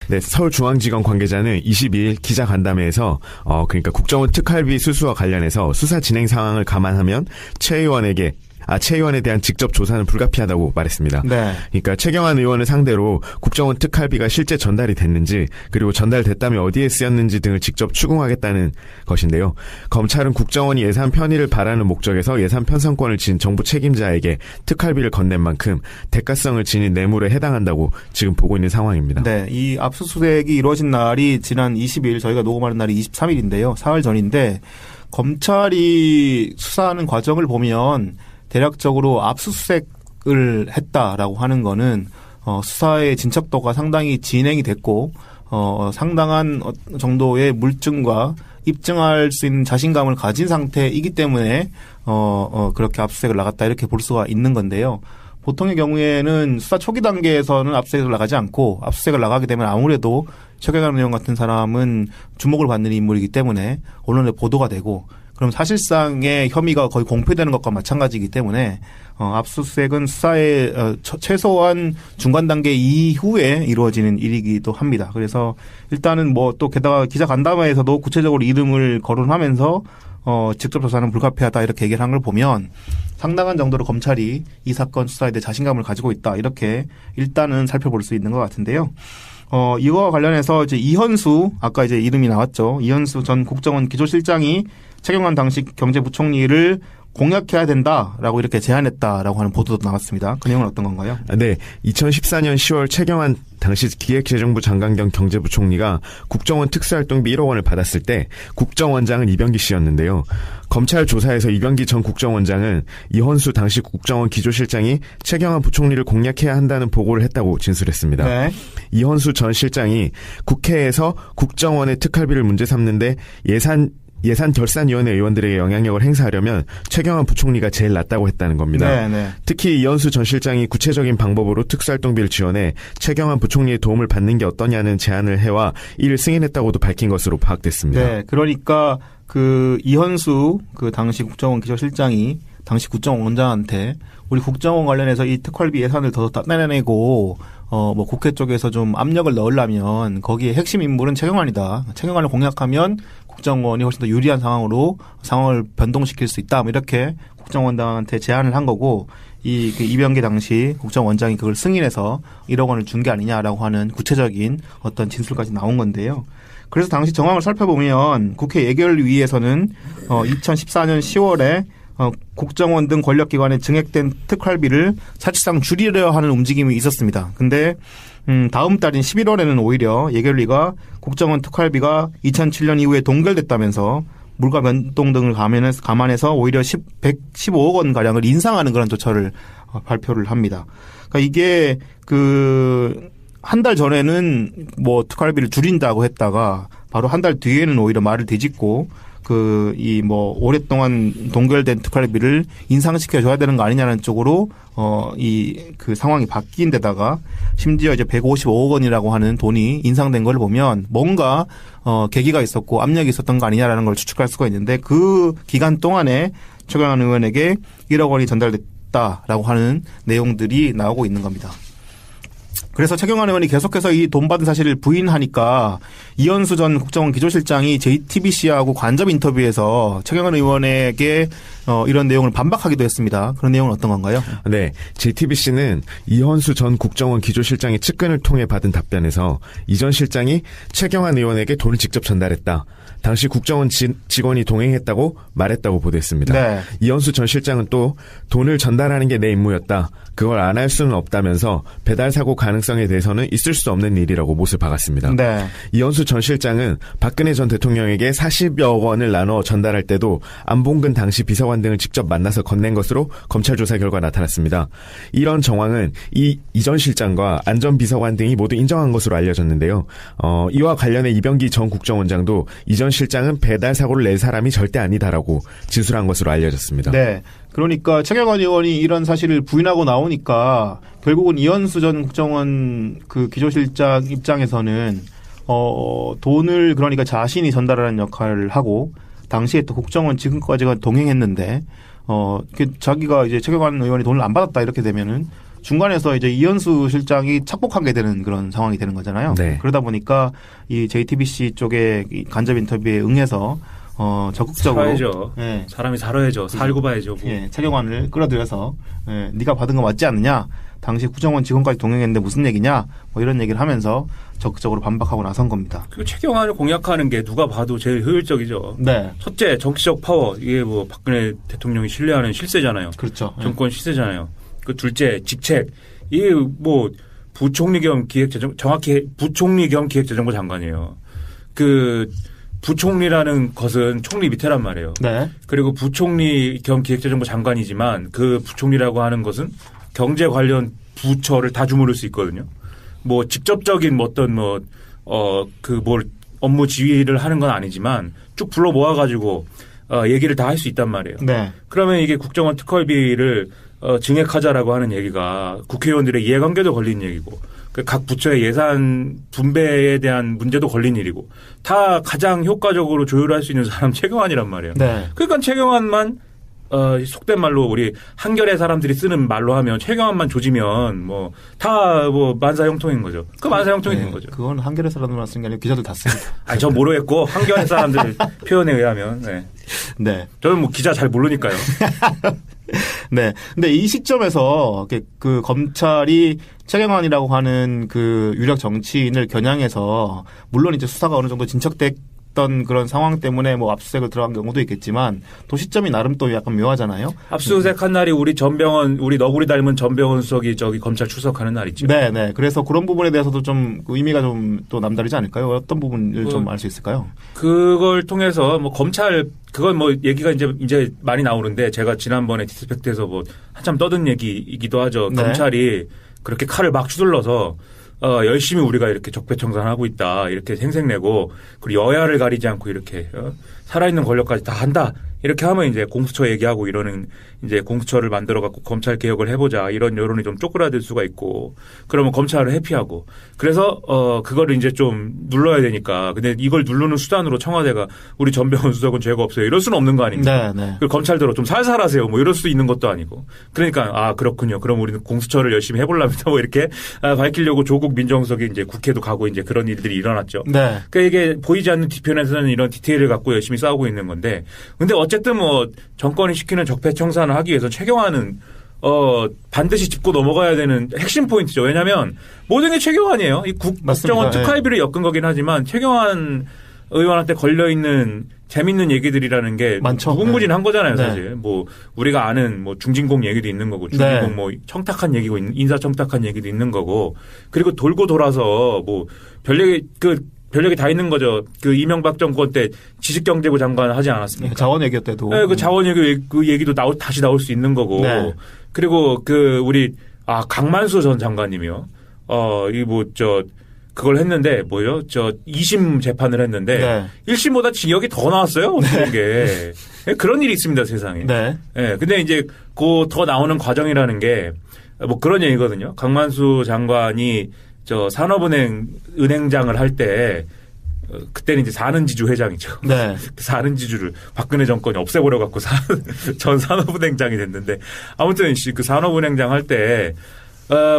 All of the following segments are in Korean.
네, 서울중앙지검 관계자는 22일 기자간담회에서 그러니까 국정원 특활비 수수와 관련해서 수사 진행 상황을 감안하면 최 의원에 대한 직접 조사는 불가피하다고 말했습니다. 네. 그러니까 최경환 의원을 상대로 국정원 특활비가 실제 전달이 됐는지 그리고 전달됐다면 어디에 쓰였는지 등을 직접 추궁하겠다는 것인데요. 검찰은 국정원이 예산 편의를 바라는 목적에서 예산 편성권을 지닌 정부 책임자에게 특활비를 건넨 만큼 대가성을 지닌 뇌물에 해당한다고 지금 보고 있는 상황입니다. 네, 이 압수수색이 이루어진 날이 지난 20일 저희가 녹음하는 날이 23일인데요. 사흘 전인데 검찰이 수사하는 과정을 보면 대략적으로 압수수색을 했다라고 하는 거는 수사의 진척도가 상당히 진행이 됐고 상당한 정도의 물증과 입증할 수 있는 자신감을 가진 상태이기 때문에 그렇게 압수수색을 나갔다 이렇게 볼 수가 있는 건데요. 보통의 경우에는 수사 초기 단계에서는 압수수색을 나가지 않고 압수수색을 나가게 되면 아무래도 최경환 의원 같은 사람은 주목을 받는 인물이기 때문에 언론에 보도가 되고 그럼 사실상의 혐의가 거의 공표되는 것과 마찬가지이기 때문에 압수수색은 수사의 최소한 중간 단계 이후에 이루어지는 일이기도 합니다. 그래서 일단은 뭐 또 게다가 기자간담회에서도 구체적으로 이름을 거론하면서 직접 조사는 불가피하다 이렇게 얘기를 한 걸 보면 상당한 정도로 검찰이 이 사건 수사에 대해 자신감을 가지고 있다 이렇게 일단은 살펴볼 수 있는 것 같은데요. 이거와 관련해서 이제 이현수 아까 이제 이름이 나왔죠. 이현수 전 국정원 기조실장이 최경환 당시 경제부총리를 공약해야 된다라고 이렇게 제안했다라고 하는 보도도 나왔습니다. 그 내용은 어떤 건가요? 네, 2014년 10월 최경환 당시 기획재정부 장관 겸 경제부총리가 국정원 특수활동비 1억 원을 받았을 때 국정원장은 이병기 씨였는데요. 검찰 조사에서 이병기 전 국정원장은 이현수 당시 국정원 기조실장이 최경환 부총리를 공략해야 한다는 보고를 했다고 진술했습니다. 네. 이현수 전 실장이 국회에서 국정원의 특활비를 문제 삼는데 예산결산위원회 의원들에게 영향력을 행사하려면 최경환 부총리가 제일 낫다고 했다는 겁니다. 네네. 특히 이현수 전 실장이 구체적인 방법으로 특수활동비를 지원해 최경환 부총리의 도움을 받는 게 어떠냐는 제안을 해와 이를 승인했다고도 밝힌 것으로 파악됐습니다. 네, 그러니까 그 이현수 그 당시 국정원 기조실장이 당시 국정원장한테 우리 국정원 관련해서 이 특활비 예산을 더 따내내고 뭐 국회 쪽에서 좀 압력을 넣으려면 거기에 핵심 인물은 최경환이다. 최경환을 공략하면 국정원이 훨씬 더 유리한 상황을 변동시킬 수 있다. 뭐 이렇게 국정원장한테 제안을 한 거고 그 이병기 당시 국정원장이 그걸 승인해서 1억 원을 준 게 아니냐라고 하는 구체적인 어떤 진술까지 나온 건데요. 그래서 당시 정황을 살펴보면 국회 예결위에서는 2014년 10월에 국정원 등 권력기관에 증액된 특활비를 사실상 줄이려 하는 움직임이 있었습니다. 근데 다음 달인 11월에는 오히려 예결위가 국정원 특활비가 2007년 이후에 동결됐다면서 물가 변동 등을 감안해서 오히려 115억 원 가량을 인상하는 그런 조처를 발표를 합니다. 그러니까 이게 한 달 전에는 뭐 특활비를 줄인다고 했다가 바로 한 달 뒤에는 오히려 말을 뒤집고 오랫동안 동결된 특활비를 인상시켜 줘야 되는 거 아니냐는 쪽으로 그 상황이 바뀐 데다가 심지어 이제 155억 원이라고 하는 돈이 인상된 걸 보면 뭔가 계기가 있었고 압력이 있었던 거 아니냐라는 걸 추측할 수가 있는데 그 기간 동안에 최경환 의원에게 1억 원이 전달됐다라고 하는 내용들이 나오고 있는 겁니다. 그래서 최경환 의원이 계속해서 이 돈 받은 사실을 부인하니까 이현수 전 국정원 기조실장이 JTBC하고 간접 인터뷰에서 최경환 의원에게 이런 내용을 반박하기도 했습니다. 그런 내용은 어떤 건가요? 네, JTBC는 이현수 전 국정원 기조실장의 측근을 통해 받은 답변에서 이 전 실장이 최경환 의원에게 돈을 직접 전달했다. 당시 국정원 직원이 동행했다고 말했다고 보도했습니다. 네. 이현수 전 실장은 또 돈을 전달하는 게 내 임무였다. 그걸 안 할 수는 없다면서 배달 사고 가능성에 대해서는 있을 수 없는 일이라고 못을 박았습니다. 네. 이현수 전 실장은 박근혜 전 대통령에게 40여 원을 나눠 전달할 때도 안봉근 당시 비서관 등을 직접 만나서 건넨 것으로 검찰 조사 결과 나타났습니다. 이런 정황은 이 전 실장과 안전비서관 등이 모두 인정한 것으로 알려졌는데요. 이와 관련해 이병기 전 국정원장도 이 전 실장은 배달 사고를 낼 사람이 절대 아니다라고 진술한 것으로 알려졌습니다. 네. 그러니까 최경환 의원이 이런 사실을 부인하고 나오니까 결국은 이현수 전 국정원 그 기조실장 입장에서는 돈을 그러니까 자신이 전달하는 역할을 하고 당시에 또 국정원 지금까지가 동행했는데 자기가 이제 최경환 의원이 돈을 안 받았다 이렇게 되면은 중간에서 이제 이현수 실장이 착복하게 되는 그런 상황이 되는 거잖아요. 네. 그러다 보니까 이 JTBC 쪽의 이 간접 인터뷰에 응해서 적극적으로 살아야죠. 예. 사람이 살아야죠. 살고 봐야죠. 뭐. 예, 최경환을 끌어들여서 네가 받은 거 맞지 않느냐? 당시 구정원 직원까지 동행했는데 무슨 얘기냐? 뭐 이런 얘기를 하면서 적극적으로 반박하고 나선 겁니다. 그 최경환을 공략하는 게 누가 봐도 제일 효율적이죠. 네, 첫째 정치적 파워 이게 뭐 박근혜 대통령이 신뢰하는 실세잖아요. 그렇죠. 정권 실세잖아요. 그 둘째 직책 이게 뭐 부총리 겸 기획재정 정확히 부총리 겸 기획재정부 장관이에요. 그 부총리라는 것은 총리 밑에란 말이에요. 네, 그리고 부총리 겸 기획재정부 장관이지만 그 부총리라고 하는 것은 경제 관련 부처를 다 주무를 수 있거든요. 뭐 직접적인 어떤 업무 지휘를 하는 건 아니지만 쭉 불러 모아가지고 얘기를 다 할 수 있단 말이에요. 네, 그러면 이게 국정원 특활비를 증액하자라고 하는 얘기가 국회의원들의 이해관계도 걸린 얘기고 각 부처의 예산 분배에 대한 문제도 걸린 일이고 다 가장 효과적으로 조율할 수 있는 사람 최경환이란 말이에요. 네. 그러니까 최경환만 속된 말로 우리 한겨레 사람들이 쓰는 말로 하면 최경환만 조지면 뭐 다 뭐 만사형통인 거죠. 그 만사형통이 된 거죠. 그건 한겨레 사람들만 쓴 게 아니고 기자들 다 씁니다. 아니 전 모르겠고 한겨레 사람들 표현에 의하면 네. 네. 저는 뭐 기자 잘 모르니까요. 네. 근데 이 시점에서 그 검찰이 최경환이라고 하는 그 유력 정치인을 겨냥해서 물론 이제 수사가 어느 정도 진척됐던 그런 상황 때문에 뭐 압수수색을 들어간 경우도 있겠지만 또 시점이 나름 또 약간 묘하잖아요. 압수수색 한 날이 우리 너구리 닮은 전병헌 수석이 저기 검찰 출석하는 날이죠. 네, 네. 그래서 그런 부분에 대해서도 좀 의미가 좀 또 남다르지 않을까요? 어떤 부분을 좀 알 수 있을까요? 그걸 통해서 뭐 검찰 그건 뭐 얘기가 이제 많이 나오는데 제가 지난번에 디스펙트에서 뭐 한참 떠든 얘기이기도 하죠. 네. 검찰이 그렇게 칼을 막 휘둘러서 열심히 우리가 이렇게 적폐청산하고 있다 이렇게 생색내고 그리고 여야를 가리지 않고 이렇게 살아있는 권력까지 다 한다 이렇게 하면 이제 공수처 얘기하고 이러는 이제 공수처를 만들어 갖고 검찰 개혁을 해보자 이런 여론이 좀 쪼그라들 수가 있고 그러면 검찰을 회피하고 그래서 그거를 이제 좀 눌러야 되니까 근데 이걸 누르는 수단으로 청와대가 우리 전병헌 수석은 죄가 없어요 이럴 수는 없는 거 아닙니까? 네, 네. 그 검찰대로 좀 살살하세요 뭐 이럴 수 있는 것도 아니고 그러니까 그렇군요 그럼 우리는 공수처를 열심히 해보랍니다 뭐 이렇게 밝히려고 조국 민정수석이 이제 국회도 가고 이제 그런 일들이 일어났죠. 네. 그러니까 이게 보이지 않는 뒤편에서는 이런 디테일을 갖고 열심히 싸우고 있는 건데 근데 어쨌든 뭐 정권이 시키는 적폐청산을 하기 위해서 최경환은 반드시 짚고 넘어가야 되는 핵심 포인트죠. 왜냐하면 모든 게 최경환이에요. 이 국정원 특활비를 엮은 거긴 하지만 최경환 의원한테 걸려 있는 재밌는 얘기들이라는 게 많죠. 무궁무진한 거잖아요, 네. 사실. 뭐 우리가 아는 뭐 중진공 얘기도 있는 거고, 중진공 네. 뭐 청탁한 얘기고, 인사 청탁한 얘기도 있는 거고, 그리고 돌고 돌아서 뭐 별얘기 다 있는 거죠. 그 이명박 정권 때 지식경제부 장관 하지 않았습니까? 자원외교 때도. 네, 그 자원외교 그 얘기도 다시 나올 수 있는 거고. 네. 그리고 강만수 전 장관님이요. 그걸 했는데 뭐요? 2심 재판을 했는데 네. 1심보다 징역이 더 나왔어요. 어떤 게. 그런 일이 있습니다, 세상에. 네. 네, 근데 이제 그 더 나오는 과정이라는 게 뭐 그런 얘기거든요. 강만수 장관이 산업은행 은행장을 할 때 그때는 이제 사는지주 회장이죠. 네. 그 사는지주를 박근혜 정권이 없애버려 갖고 전 산업은행장이 됐는데 아무튼 그 산업은행장 할 때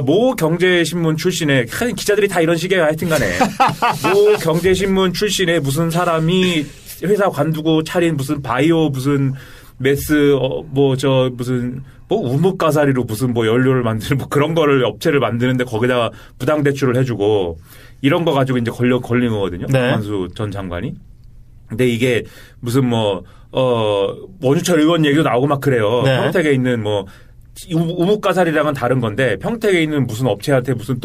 모 경제신문 출신의 기자들이 다 이런 식이에요. 하여튼간에 모 경제신문 출신의 무슨 사람이 회사 관두고 차린 무슨 바이오 무슨 메스 무슨 우뭇가사리로 무슨 연료를 만드는 그런 거를 업체를 만드는데 거기다가 부당 대출을 해주고 이런 거 가지고 이제 걸린 거거든요. 네. 강만수 전 장관이. 근데 이게 무슨 원유철 의원 얘기도 나오고 막 그래요. 네. 평택에 있는 우뭇가사리랑은 다른 건데 평택에 있는 무슨 업체한테 무슨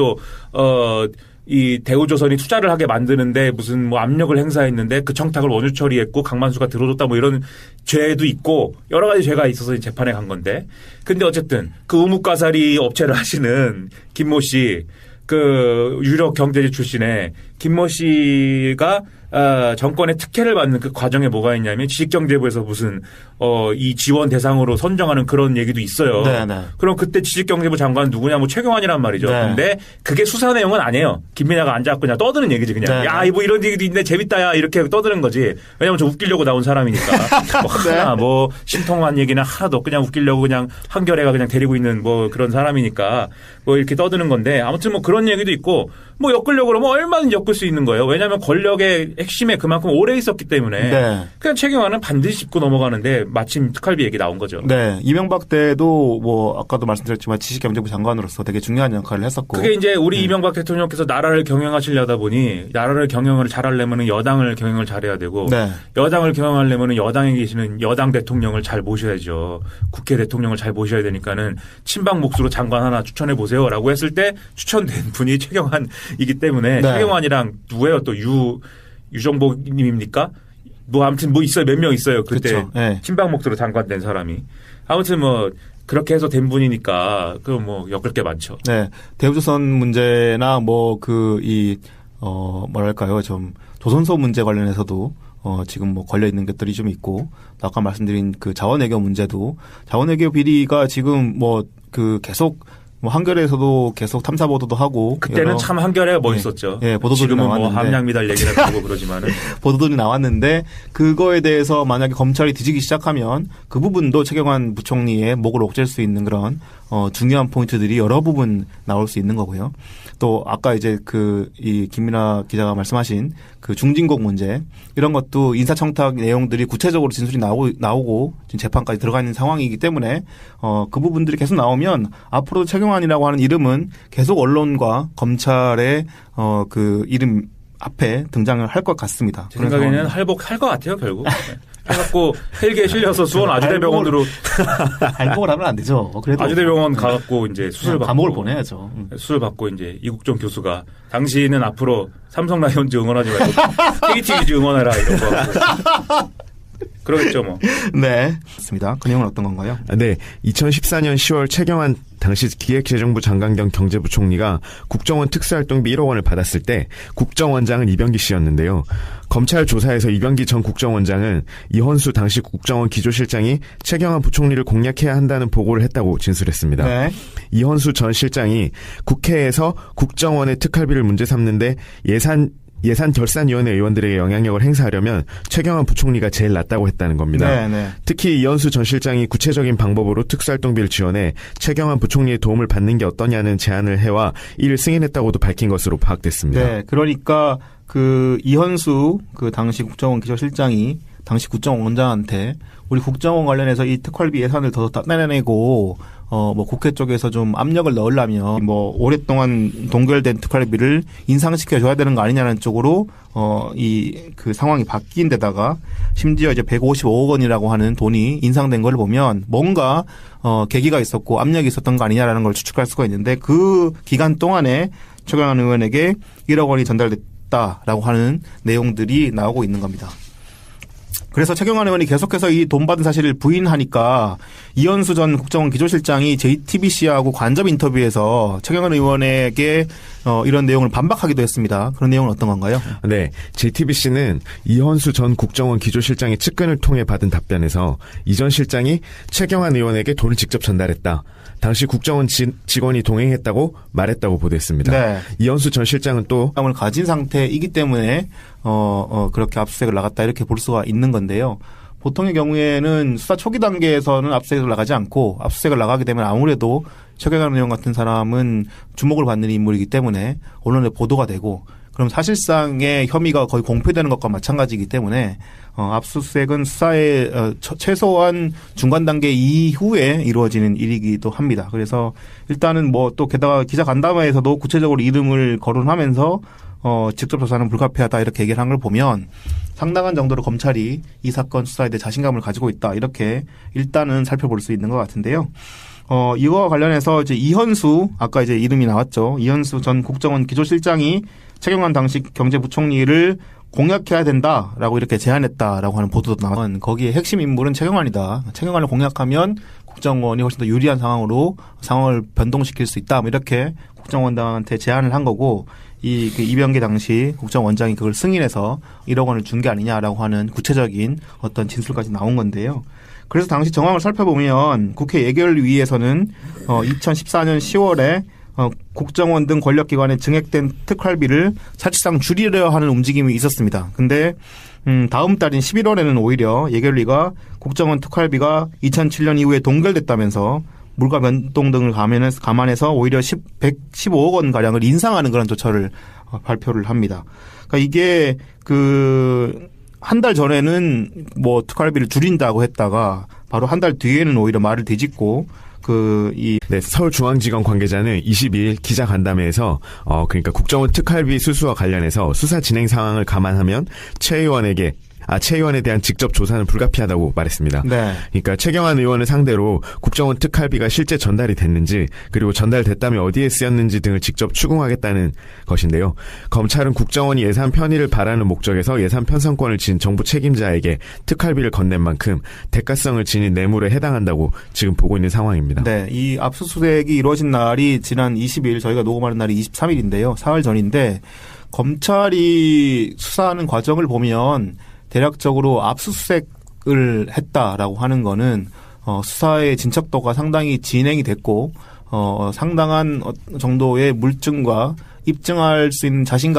이 대우조선이 투자를 하게 만드는데 무슨 압력을 행사했는데 그 청탁을 원유철이 강만수가 들어줬다 이런 죄도 있고 여러 가지 죄가 있어서 재판에 간 건데 근데 어쨌든 그 우뭇가사리 업체를 하시는 김모 씨 그 유력 경제지 출신의 김모 씨가 정권의 특혜를 받는 그 과정에 뭐가 있냐면 지식경제부에서 무슨 이 지원 대상으로 선정하는 그런 얘기도 있어요. 네네. 그럼 그때 지식경제부 장관은 누구냐? 뭐 최경환이란 말이죠. 네. 근데 그게 수사 내용은 아니에요. 김민아가 앉아갖고 그냥 떠드는 얘기지 그냥. 네. 야, 뭐 이런 얘기도 있네. 재밌다야. 이렇게 떠드는 거지. 왜냐면 저 웃기려고 나온 사람이니까. 뭐 하나 뭐 심통한 얘기는 하나도 그냥 웃기려고 그냥 한겨레가 그냥 데리고 있는 뭐 그런 사람이니까 뭐 이렇게 떠드는 건데 아무튼 뭐 그런 얘기도 있고 뭐 엮으려고 그러면 얼마든지 엮을 수 있는 거예요. 왜냐하면 권력의 핵심에 그만큼 오래 있었기 때문에 네. 그냥 최경환은 반드시 짚고 넘어가는데 마침 특활비 얘기 나온 거죠. 네. 이명박 때도 뭐 아까도 말씀드렸지만 지식경제부 장관으로서 되게 중요한 역할을 했었고. 그게 이제 우리 이명박 대통령께서 나라를 경영하시려다 보니 나라를 경영을 잘하려면 여당을 경영을 잘해야 되고 네. 여당을 경영하려면 여당에 계시는 여당 대통령을 잘 모셔야죠. 국회 대통령을 잘 모셔야 되니까는 친박 몫으로 장관 하나 추천해 보세요라고 했을 때 추천된 분이 최경환이기 때문에 네. 최경환이랑 누구예요? 또 유정복님입니까? 뭐 아무튼 뭐 있어요. 몇 명 있어요. 그때 그렇죠. 네. 친박 몫으로 장관 된 사람이. 아무튼 뭐 그렇게 해서 된 분이니까 그 뭐 엮을 게 많죠. 네. 대우조선 문제나 뭐 뭐랄까요. 좀 조선소 문제 관련해서도 지금 뭐 걸려 있는 것들이 좀 있고 아까 말씀드린 그 자원외교 문제도 자원외교 비리가 지금 뭐 계속 뭐 한겨레에서도 계속 탐사 보도도 하고 그때는 참 한겨레가 멋있었죠. 예, 보도들이 지금은 나왔는데. 뭐 함량미달 얘기를 하고 그러지만은 보도들이 나왔는데 그거에 대해서 만약에 검찰이 뒤지기 시작하면 그 부분도 최경환 부총리의 목을 옥죄일 수 있는 그런 중요한 포인트들이 여러 부분 나올 수 있는 거고요. 또 아까 이제 이 김민아 기자가 말씀하신 그 중진국 문제 이런 것도 인사청탁 내용들이 구체적으로 진술이 나오고 지금 재판까지 들어가 있는 상황이기 때문에 그 부분들이 계속 나오면 앞으로도 최경환이라고 하는 이름은 계속 언론과 검찰의 그 이름 앞에 등장을 할 것 같습니다. 제 생각에는 할복할 것 같아요 결국. 해갖고 헬기에 실려서 수원 아주대병원으로 발목을 하면 안 되죠. 그래도 아주대병원 가갖고 이제 수술 받고 감옥을 보내야죠. 수술 받고 이제 이국종 교수가 당신은 앞으로 삼성 라이온즈 응원하지 말고 KT 위즈 응원해라 이런 거. 그러겠죠 뭐. 네, 맞습니다. 그 내용은 어떤 건가요? 네, 2014년 10월 최경환 당시 기획재정부 장관 겸 경제부총리가 국정원 특수활동비 1억 원을 받았을 때 국정원장은 이병기 씨였는데요. 검찰 조사에서 이병기 전 국정원장은 이헌수 당시 국정원 기조실장이 최경환 부총리를 공략해야 한다는 보고를 했다고 진술했습니다. 네. 이헌수 전 실장이 국회에서 국정원의 특활비를 문제 삼는데 예산결산위원회 의원들에게 영향력을 행사하려면 최경환 부총리가 제일 낫다고 했다는 겁니다. 네, 네. 특히 이현수 전 실장이 구체적인 방법으로 특수활동비를 지원해 최경환 부총리의 도움을 받는 게 어떠냐는 제안을 해와 이를 승인했다고도 밝힌 것으로 파악됐습니다. 네, 그러니까 이현수 당시 국정원 기조실장이 당시 국정원장한테 우리 국정원 관련해서 이 특활비 예산을 더 내내고 뭐 국회 쪽에서 좀 압력을 넣으려면 뭐 오랫동안 동결된 특활비를 인상시켜 줘야 되는 거 아니냐는 쪽으로 그 상황이 바뀐 데다가 심지어 이제 155억 원이라고 하는 돈이 인상된 걸 보면 뭔가 계기가 있었고 압력이 있었던 거 아니냐라는 걸 추측할 수가 있는데 그 기간 동안에 최경환 의원에게 1억 원이 전달됐다라고 하는 내용들이 나오고 있는 겁니다. 그래서 최경환 의원이 계속해서 이 돈 받은 사실을 부인하니까 이현수 전 국정원 기조실장이 JTBC하고 간접 인터뷰에서 최경환 의원에게 이런 내용을 반박하기도 했습니다. 그런 내용은 어떤 건가요? 네, JTBC는 이헌수 전 국정원 기조실장의 측근을 통해 받은 답변에서 이 전 실장이 최경환 의원에게 돈을 직접 전달했다. 당시 국정원 직원이 동행했다고 말했다고 보도했습니다. 네. 이헌수 전 실장은 또 을 가진 상태이기 때문에 그렇게 압수수색을 나갔다 이렇게 볼 수가 있는 건데요. 보통의 경우에는 수사 초기 단계에서는 압수수색을 나가지 않고 압수수색을 나가게 되면 아무래도 최경환 의원 같은 사람은 주목을 받는 인물이기 때문에 언론에 보도가 되고 그럼 사실상의 혐의가 거의 공표되는 것과 마찬가지이기 때문에 압수수색은 수사의 최소한 중간 단계 이후에 이루어지는 일이기도 합니다. 그래서 일단은 뭐 또 게다가 기자 간담회에서도 구체적으로 이름을 거론하면서 직접 조사는 불가피하다 이렇게 얘기를 한 걸 보면 상당한 정도로 검찰이 이 사건 수사에 대해 자신감을 가지고 있다 이렇게 일단은 살펴볼 수 있는 것 같은데요. 이거와 관련해서 이제 이현수 아까 이제 이름이 나왔죠. 이현수 전 국정원 기조실장이 최경환 당시 경제부총리를 공약해야 된다라고 이렇게 제안했다라고 하는 보도도 나온 거기에 핵심 인물은 최경환이다. 최경환을 공약하면 국정원이 훨씬 더 유리한 상황을 변동시킬 수 있다. 뭐 이렇게 국정원장한테 제안을 한 거고 그 이병기 당시 국정원장이 그걸 승인해서 1억 원을 준 게 아니냐라고 하는 구체적인 어떤 진술까지 나온 건데요. 그래서 당시 정황을 살펴보면 국회 예결위에서는 2014년 10월에 국정원 등 권력기관에 증액된 특활비를 사실상 줄이려 하는 움직임이 있었습니다. 근데 다음 달인 11월에는 오히려 예결위가 국정원 특활비가 2007년 이후에 동결됐다면서 물가 변동 등을 감안해서 오히려 115억 원 가량을 인상하는 그런 조처를 발표를 합니다. 그러니까 이게 한 달 전에는 뭐 특활비를 줄인다고 했다가 바로 한 달 뒤에는 오히려 말을 뒤집고 네, 서울중앙지검 관계자는 22일 기자간담회에서 그러니까 국정원 특활비 수수와 관련해서 수사 진행 상황을 감안하면 최 의원에 대한 직접 조사는 불가피하다고 말했습니다. 네. 그러니까 최경환 의원을 상대로 국정원 특활비가 실제 전달이 됐는지 그리고 전달됐다면 어디에 쓰였는지 등을 직접 추궁하겠다는 것인데요. 검찰은 국정원이 예산 편의를 바라는 목적에서 예산 편성권을 진 정부 책임자에게 특활비를 건넨 만큼 대가성을 지닌 뇌물에 해당한다고 지금 보고 있는 상황입니다. 네. 이 압수수색이 이루어진 날이 지난 20일 저희가 녹음하는 날이 23일인데요. 사흘 전인데 검찰이 수사하는 과정을 보면 대략적으로 압수수색을 했다라고 하는 거는 수사의 진척도가 상당히 진행이 됐고 상당한 정도의 물증과 입증할 수 있는 자신감